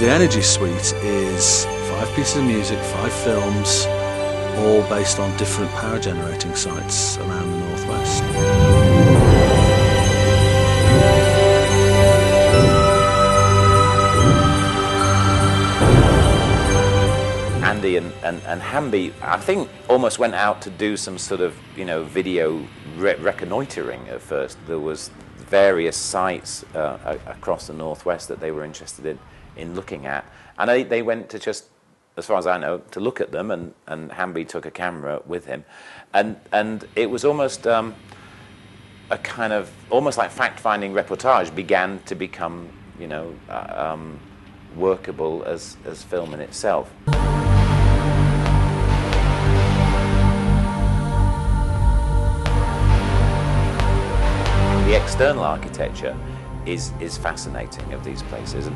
The Energy Suite is 5 pieces of music, 5 films, all based on different power generating sites around the northwest. Andy and Hamby, I think, almost went out to do some sort of, video reconnoitering at first. There was various sites across the northwest that they were interested in looking at, and they went to just, as far as I know, to look at them, and Hamby took a camera with him, and it was almost a kind of, almost like fact-finding reportage began to become, workable as film in itself. The external architecture is fascinating of these places,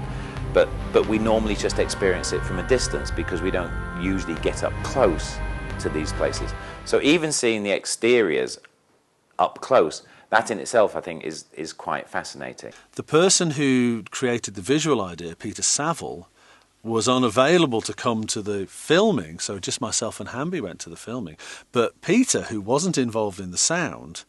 but we normally just experience it from a distance because we don't usually get up close to these places. So even seeing the exteriors up close, that in itself, I think, is quite fascinating. The person who created the visual idea, Peter Saville, was unavailable to come to the filming, so just myself and Hamby went to the filming. But Peter, who wasn't involved in the sound,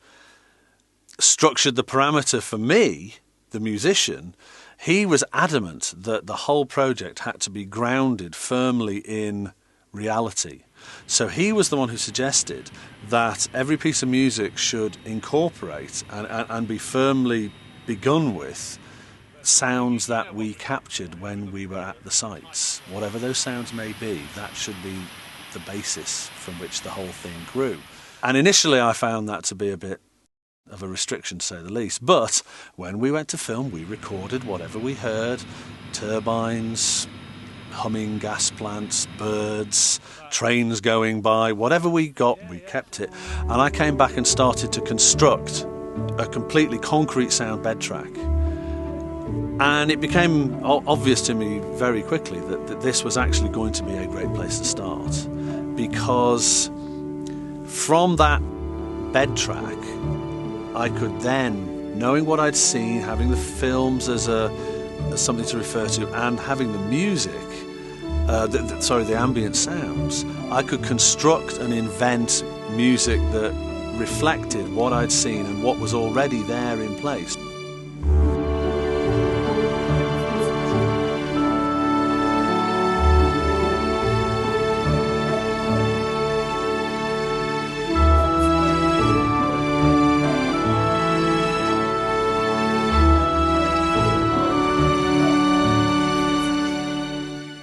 structured the parameter for me, the musician. He was adamant that the whole project had to be grounded firmly in reality. So he was the one who suggested that every piece of music should incorporate and be firmly begun with sounds that we captured when we were at the sites. Whatever those sounds may be, that should be the basis from which the whole thing grew. And initially I found that to be a bit of a restriction, to say the least. But when we went to film, we recorded whatever we heard: turbines, humming gas plants, birds, trains going by, whatever we got, we kept it. And I came back and started to construct a completely concrete sound bed track. And it became obvious to me very quickly that this was actually going to be a great place to start, because from that bed track, I could then, knowing what I'd seen, having the films as something to refer to, and having the music, the ambient sounds, I could construct and invent music that reflected what I'd seen and what was already there in place.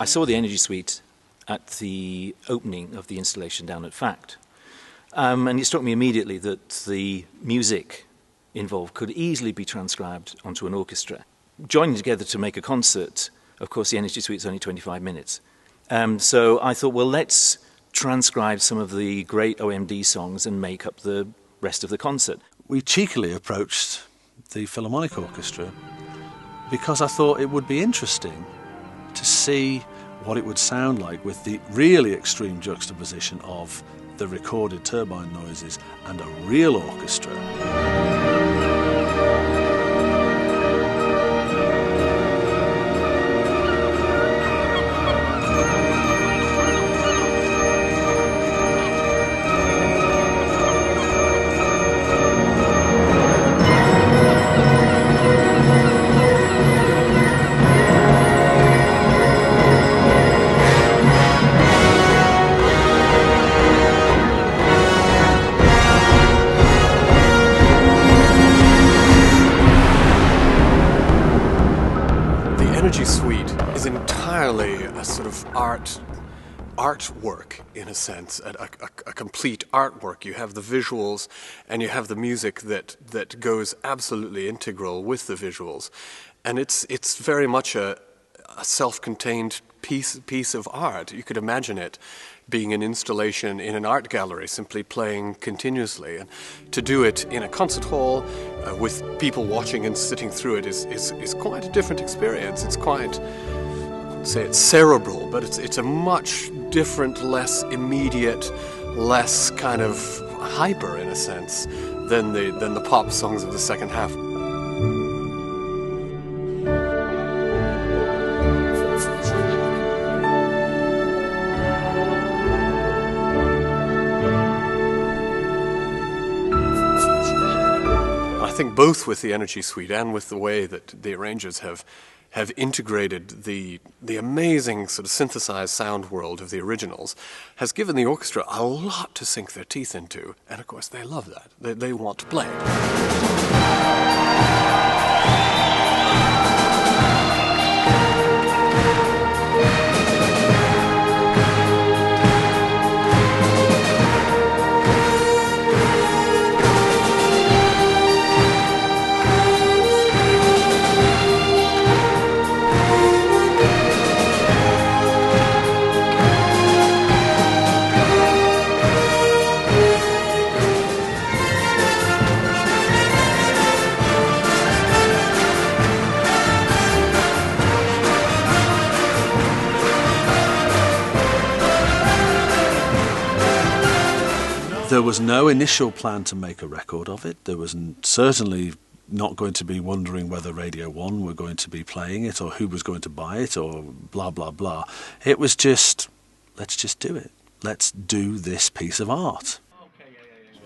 I saw the Energy Suite at the opening of the installation down at FACT, and it struck me immediately that the music involved could easily be transcribed onto an orchestra. Joining together to make a concert, of course the Energy Suite is only 25 minutes, so I thought, well, let's transcribe some of the great OMD songs and make up the rest of the concert. We cheekily approached the Philharmonic Orchestra because I thought it would be interesting to see what it would sound like with the really extreme juxtaposition of the recorded turbine noises and a real orchestra. A sort of artwork, in a sense, a complete artwork. You have the visuals and you have the music that goes absolutely integral with the visuals, and it's very much a self-contained piece of art. You could imagine it being an installation in an art gallery, simply playing continuously, and to do it in a concert hall with people watching and sitting through it is quite a different experience. It's quite, say it's cerebral, but it's a much different, less immediate, less kind of hyper, in a sense, than the pop songs of the second half. think both with the Energy Suite and with the way that the arrangers have integrated the amazing sort of synthesized sound world of the originals has given the orchestra a lot to sink their teeth into. And of course they love that. They want to play it. There was no initial plan to make a record of it. There was certainly not going to be wondering whether Radio 1 were going to be playing it or who was going to buy it or blah, blah, blah. It was just, let's just do it. Let's do this piece of art.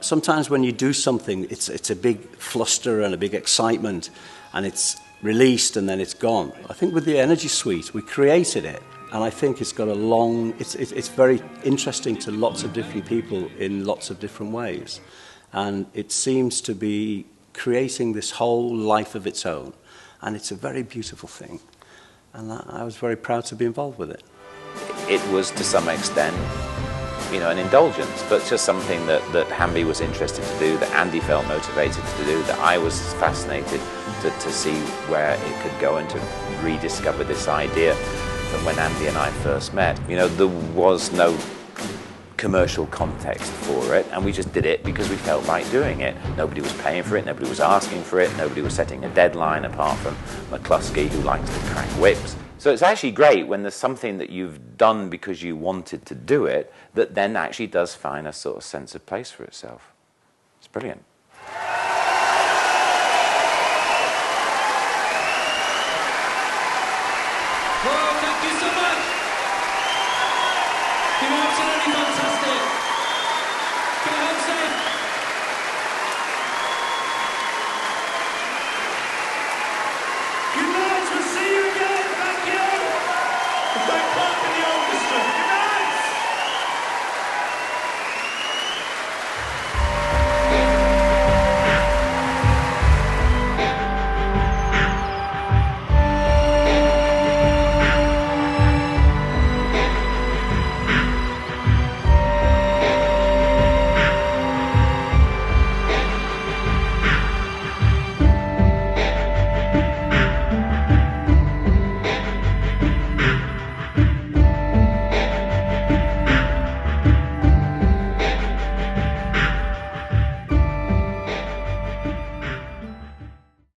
Sometimes when you do something, it's a big fluster and a big excitement, and it's released and then it's gone. I think with the Energy Suite, we created it. And I think it's got a long, it's very interesting to lots of different people in lots of different ways. And it seems to be creating this whole life of its own. And it's a very beautiful thing. And I was very proud to be involved with it. It was to some extent, you know, an indulgence, but just something that Hamby was interested to do, that Andy felt motivated to do, that I was fascinated to see where it could go and to rediscover this idea. From when Andy and I first met, you know, there was no commercial context for it, and we just did it because we felt like doing it. Nobody was paying for it, nobody was asking for it, nobody was setting a deadline apart from McCluskey, who likes to crack whips. So it's actually great when there's something that you've done because you wanted to do it that then actually does find a sort of sense of place for itself. It's brilliant.